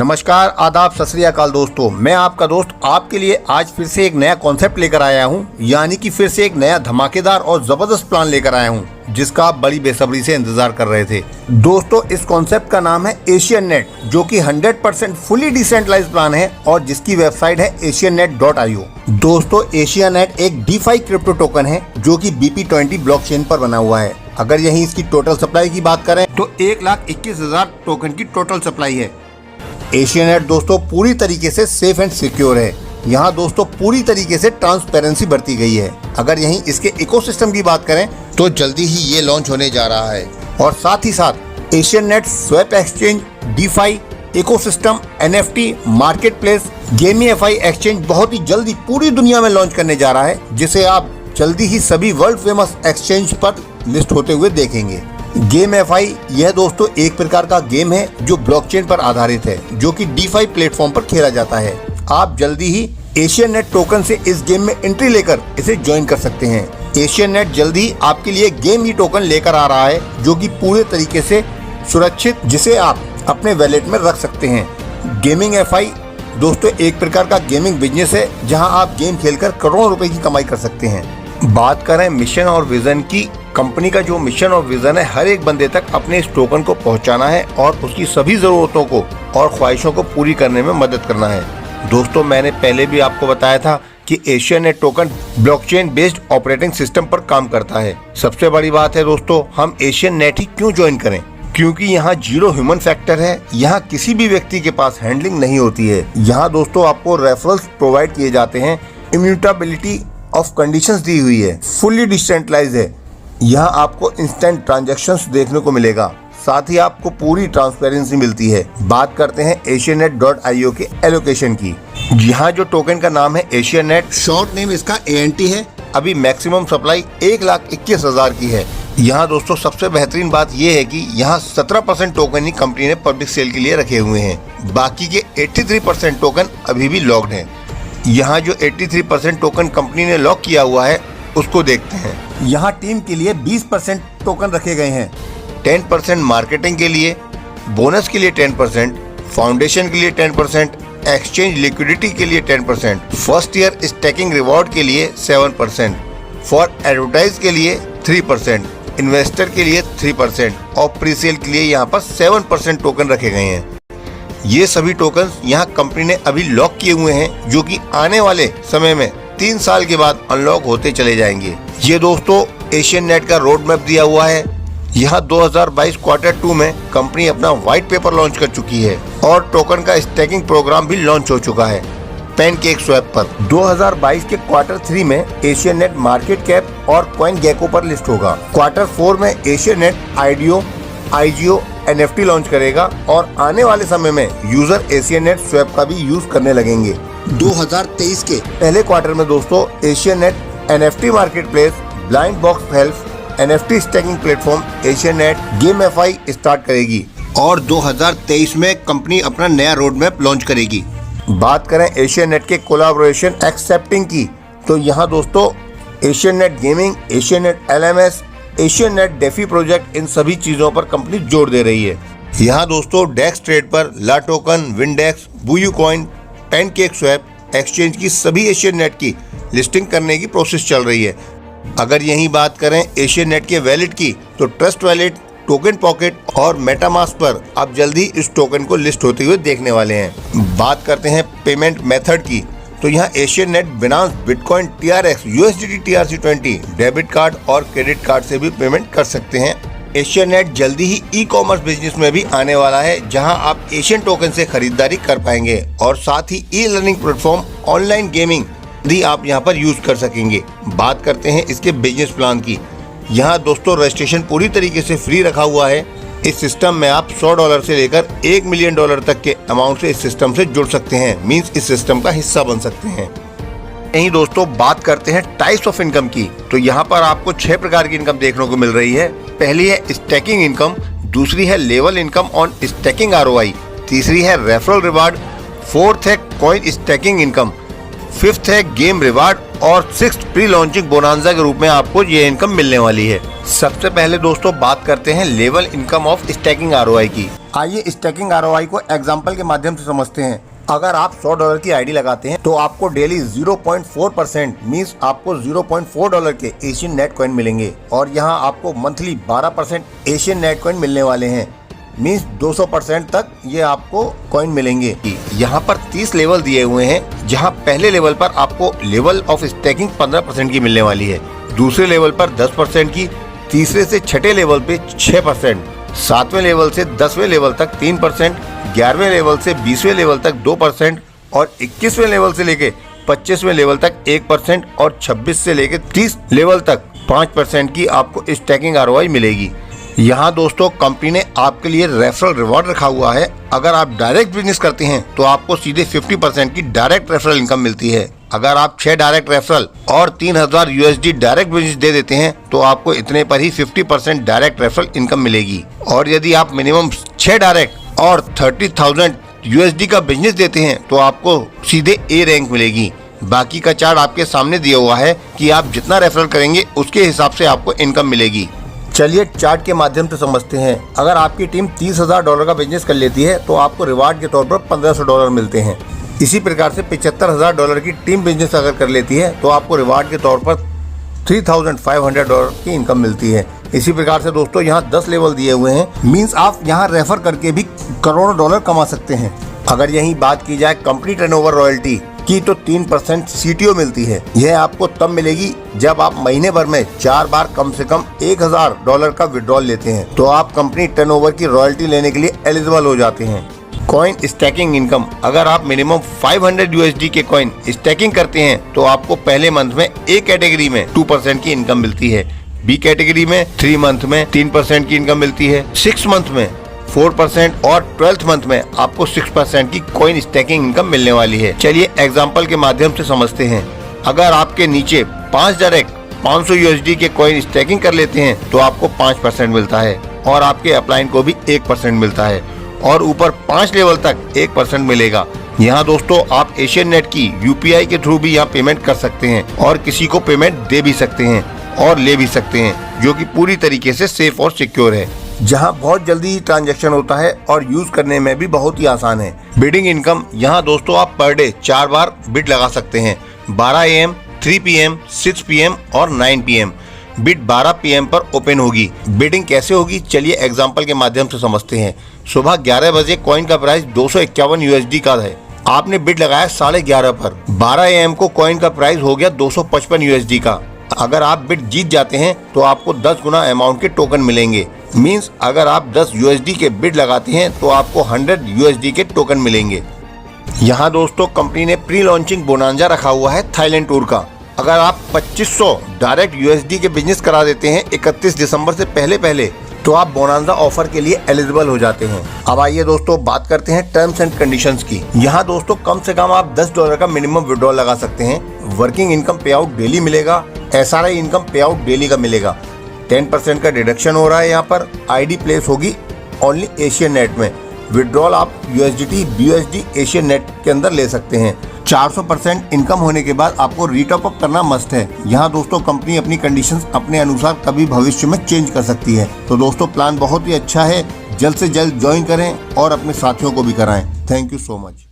नमस्कार, आदाब, सत श्री अकाल दोस्तों। मैं आपका दोस्त आपके लिए आज फिर से एक नया कॉन्सेप्ट लेकर आया हूं, यानी कि फिर से एक नया धमाकेदार और जबरदस्त प्लान लेकर आया हूं, जिसका आप बड़ी बेसब्री से इंतजार कर रहे थे। दोस्तों, इस कॉन्सेप्ट का नाम है एशियन नेट, जो कि 100% फुली डिसेंट्रलाइज्ड प्लान है और जिसकी वेबसाइट है asiannet.io। दोस्तों, एशियन नेट एक DeFi क्रिप्टो टोकन है जो कि BP20 ब्लॉकचेन पर बना हुआ है। अगर यहीं इसकी टोटल सप्लाई की बात करें तो 1,21,000 टोकन की टोटल सप्लाई है। एशियन नेट दोस्तों पूरी तरीके से सेफ एंड सिक्योर है। यहाँ दोस्तों पूरी तरीके से ट्रांसपेरेंसी बरती गई है। अगर यहीं इसके इकोसिस्टम की बात करें तो जल्दी ही ये लॉन्च होने जा रहा है और साथ ही साथ Asian net swap exchange, DeFi ecosystem, NFT market place, gamify exchange बहुत ही जल्दी पूरी दुनिया में लॉन्च करने जा रहा है, जिसे आप जल्दी ही सभी वर्ल्ड फेमस एक्सचेंज पर लिस्ट होते हुए देखेंगे। गेमिफाई यह दोस्तों एक प्रकार का गेम है जो ब्लॉकचेन पर आधारित है, जो कि DeFi प्लेटफॉर्म पर खेला जाता है। आप जल्दी ही एशियन नेट टोकन से इस गेम में एंट्री लेकर इसे ज्वाइन कर सकते हैं। एशियन नेट जल्दी ही आपके लिए गेम ही टोकन लेकर आ रहा है, जो कि पूरे तरीके से सुरक्षित, जिसे आप अपने वैलेट में रख सकते हैं। गेमिंगफाई दोस्तों एक प्रकार का गेमिंग बिजनेस है, जहां आप गेम खेलकर करोड़ों रुपए की कमाई कर सकते हैं। बात करें मिशन और विजन की, कंपनी का जो मिशन और विजन है हर एक बंदे तक अपने इस टोकन को पहुंचाना है और उसकी सभी जरूरतों को और ख्वाहिशों को पूरी करने में मदद करना है। दोस्तों, मैंने पहले भी आपको बताया था कि Asian net token blockchain based operating system पर काम करता है। सबसे बड़ी बात है दोस्तों, हम एशियन नेट ही क्यों ज्वाइन करें? क्योंकि यहाँ 0 ह्यूमन फैक्टर है। यहाँ किसी भी व्यक्ति के पास हैंडलिंग नहीं होती है। यहाँ दोस्तों आपको रेफरल्स प्रोवाइड किए जाते हैं, इम्यूटेबिलिटी ऑफ कंडीशंस दी हुई है, फुल्ली डिसेंट्रलाइज्ड है। यहाँ आपको इंस्टेंट ट्रांजैक्शंस देखने को मिलेगा, साथ ही आपको पूरी ट्रांसपेरेंसी मिलती है। बात करते हैं asiannet.io के एलोकेशन की। यहाँ जो टोकन का नाम है एशियन नेट, शॉर्ट नेम इसका ANT है। अभी मैक्सिमम सप्लाई 1,21,000 की है। यहाँ दोस्तों सबसे बेहतरीन बात यह है कि यहाँ 17% टोकन ही कंपनी ने पब्लिक सेल के लिए रखे हुए हैं। बाकी के 83% टोकन अभी भी लॉक्ड हैं। यहाँ जो 83% टोकन कंपनी ने लॉक किया हुआ है उसको देखते हैं। यहाँ टीम के लिए 20% टोकन रखे गए हैं, 10% मार्केटिंग के लिए, बोनस के लिए 10%, फाउंडेशन के लिए 10%, एक्सचेंज लिक्विडिटी के लिए 10%, फर्स्ट ईयर स्टैकिंग रिवॉर्ड के लिए 7%, फॉर एडवर्टाइज के लिए 3%, इन्वेस्टर के लिए 3% और प्री सेल के लिए यहाँ पर 7% टोकन रखे गए हैं। ये सभी टोकन यहाँ कंपनी ने अभी लॉक किए हुए हैं, जो कि आने वाले समय में 3 साल के बाद अनलॉक होते चले जाएंगे। ये दोस्तों एशियन नेट का रोड मैप दिया हुआ है। यहाँ 2022 Q2 में कंपनी अपना व्हाइट पेपर लॉन्च कर चुकी है और टोकन का स्टैकिंग प्रोग्राम भी लॉन्च हो चुका है PancakeSwap पर। 2022 के Q3 में एशियन नेट मार्केट कैप और CoinGecko पर लिस्ट होगा। Q4 में Asian net IGO NFT launch करेगा और आने वाले समय में यूजर एशियन नेट स्वैप का भी यूज करने लगेंगे। 2023 के पहले क्वार्टर में दोस्तों Asian net NFT market place, blind box help, NFT stacking platform Asian net gamify start करेगी और 2023 में कंपनी अपना नया रोड मैप लॉन्च करेगी। बात करें एशियन नेट के कोलैबोरेशन एक्सेप्टिंग की, तो यहाँ दोस्तों Asian net gaming, Asian net LMS, Asian net DeFi project, इन सभी चीजों पर कंपनी जोर दे रही है। यहाँ दोस्तों डेक्स ट्रेड पर ला टोकन, विंडेक्स, बुयू कॉइन, पैनकेकस्वैप एक्सचेंज की सभी एशियन नेट की लिस्टिंग करने की प्रोसेस चल रही है। अगर यही बात करें एशियन नेट के वैलेट की, तो ट्रस्ट वैलेट, टोकन पॉकेट और मेटामास्क पर आप जल्दी इस टोकन को लिस्ट होते हुए देखने वाले हैं। बात करते हैं पेमेंट मेथड की, तो यहाँ Asian net Binance, bitcoin, TRX, USDT TRC20 debit card और क्रेडिट कार्ड से भी पेमेंट कर सकते हैं। एशियन नेट जल्दी ही ई-कॉमर्स बिजनेस में भी आने वाला है, जहां आप एशियन टोकन से खरीदारी कर पाएंगे और साथ ही ई-लर्निंग प्लेटफॉर्म, ऑनलाइन गेमिंग भी आप यहां पर यूज कर सकेंगे। बात करते हैं इसके बिजनेस प्लान की। यहां दोस्तों रजिस्ट्रेशन पूरी तरीके से फ्री रखा हुआ है। इस सिस्टम में आप $100 से लेकर $1 मिलियन तक के अमाउंट से इस सिस्टम से जुड़ सकते हैं, मींस इस सिस्टम का हिस्सा बन सकते हैं। यहीं दोस्तों बात करते हैं टाइप्स ऑफ इनकम की, तो यहाँ पर आपको 6 प्रकार की इनकम देखने को मिल रही है। पहली है स्टैकिंग इनकम, दूसरी है level income on stacking ROI, तीसरी है रेफरल रिवार्ड, फोर्थ है कॉइन स्टैकिंग इनकम, फिफ्थ है गेम रिवार्ड और सिक्स्थ प्री लॉन्चिंग बोनांजा के रूप में आपको ये इनकम मिलने वाली है। सबसे पहले दोस्तों बात करते हैं level income of stacking ROI की। आइए स्टैकिंग ROI को एग्जांपल के माध्यम से समझते हैं। अगर आप $100 की आईडी लगाते हैं तो आपको डेली 0.4% मीन्स आपको $0.4 के एशियन नेट कॉइन मिलेंगे और यहाँ आपको मंथली 12% एशियन नेट कॉइन मिलने वाले हैं, मीन्स 200% तक ये आपको कॉइन मिलेंगे। यहाँ पर 30 लेवल दिए हुए हैं, जहाँ पहले लेवल पर आपको लेवल ऑफ स्टैकिंग 15% की मिलने वाली है, दूसरे लेवल पर 10% की, तीसरे से छठे लेवल पे 6%, 7वें लेवल से 10वें लेवल तक 3%, 11वें लेवल से 20वें लेवल तक 2% और 21वें लेवल से लेके 25वें लेवल तक 1% और 26 से लेके 30 लेवल तक 5% की आपको स्टैकिंग ROI मिलेगी। यहाँ दोस्तों कंपनी ने आपके लिए रेफरल रिवॉर्ड रखा हुआ है। अगर आप डायरेक्ट बिजनेस करते हैं तो आपको सीधे 50% की डायरेक्ट रेफरल इनकम मिलती है। अगर आप 6 डायरेक्ट रेफरल और 3000 USD डायरेक्ट बिजनेस दे देते हैं तो आपको इतने पर ही 50% डायरेक्ट रेफरल इनकम मिलेगी। और यदि आप मिनिमम 6 डायरेक्ट और 30,000 USD का बिजनेस देते हैं तो आपको सीधे A रैंक मिलेगी। बाकी का चार्ट आपके सामने दिया हुआ है कि आप जितना रेफरल करेंगे उसके हिसाब से आपको इनकम मिलेगी। चलिए चार्ट के माध्यम से समझते हैं। अगर आपकी टीम $30,000 का बिजनेस कर लेती है तो आपको रिवार्ड के तौर पर $1500 मिलते हैं। इसी प्रकार से $75,000 की टीम बिजनेस अगर कर लेती है तो आपको रिवार्ड के तौर पर $3,500 की इनकम मिलती है। इसी प्रकार से दोस्तों यहाँ 10 लेवल दिए हुए हैं, मीन्स आप यहाँ रेफर करके भी करोड़ों डॉलर कमा सकते हैं। अगर यही बात की जाए कंपनी टर्नओवर रॉयल्टी की तो 3% CTO मिलती है। यह आपको तब मिलेगी जब आप महीने भर में 4 बार कम से कम $1,000 का विड्रॉल लेते हैं तो आप कंपनी टर्नओवर की रॉयल्टी लेने के लिए एलिजिबल हो जाते हैं। कॉइन स्टैकिंग इनकम, अगर आप मिनिमम 500 USD के कॉइन स्टैकिंग करते हैं तो आपको पहले मंथ में A कैटेगरी में 2% की इनकम मिलती है, B कैटेगरी में 3 मंथ में 3% की इनकम मिलती है, 6 मंथ में 4% और 12th मंथ में आपको 6% की कॉइन स्टैकिंग इनकम मिलने वाली है। चलिए एग्जांपल के माध्यम से समझते हैं। अगर आपके नीचे 5 डायरेक्ट 500 USD के कॉइन स्टैकिंग कर लेते हैं तो आपको 5% मिलता है और आपके अपलाइन को भी 1% मिलता है और ऊपर 5 लेवल तक 1% मिलेगा। यहाँ दोस्तों आप एशियन नेट की UPI के थ्रू भी यहाँ पेमेंट कर सकते हैं और किसी को पेमेंट दे भी सकते हैं और ले भी सकते हैं, जो कि पूरी तरीके से सेफ और सिक्योर है, जहां बहुत जल्दी ट्रांजैक्शन होता है और यूज करने में भी बहुत ही आसान है। बिडिंग इनकम, यहाँ दोस्तों आप पर डे 4 बार बिड लगा सकते हैं, 12 AM, 3 PM, 6 PM और 9 PM। बिड 12 PM पर ओपन होगी। बिडिंग कैसे होगी चलिए एग्जांपल के माध्यम से समझते हैं। सुबह 11 बजे कॉइन का प्राइस 251 USD का है। आपने बिड लगाया 11:30 पर, 12 AM को कॉइन का प्राइस हो गया 255 USD का। अगर आप बिड जीत जाते हैं तो आपको 10 गुना अमाउंट के टोकन मिलेंगे, मीन्स अगर आप 10 USD के बिड लगाते हैं तो आपको 100 USD के टोकन मिलेंगे। यहाँ दोस्तों कंपनी ने प्री लॉन्चिंग बोनांजा रखा हुआ है थाईलैंड टूर का। अगर आप 2500 डायरेक्ट USD के बिजनेस करा देते हैं 31 दिसंबर से पहले तो आप बोनांजा ऑफर के लिए एलिजिबल हो जाते हैं। अब आइए दोस्तों बात करते हैं टर्म्स एंड कंडीशंस की। यहाँ दोस्तों कम से कम आप $10 का मिनिमम विड्रॉल लगा सकते हैं। वर्किंग इनकम पे आउट डेली मिलेगा, SRI इनकम पे आउट डेली का मिलेगा। 10% का डिडक्शन हो रहा है। यहाँ पर ID प्लेस होगी ओनली एशियन नेट में। विड्रॉल आप USDT, BUSD एशियन नेट के अंदर ले सकते हैं। 400% इनकम होने के बाद आपको रीटॉप अप करना मस्ट है। यहाँ दोस्तों कंपनी अपनी कंडीशंस अपने अनुसार कभी भविष्य में चेंज कर सकती है। तो दोस्तों प्लान बहुत ही अच्छा है, जल्द से जल्द ज्वाइन करें और अपने साथियों को भी कराएं। Thank you so much.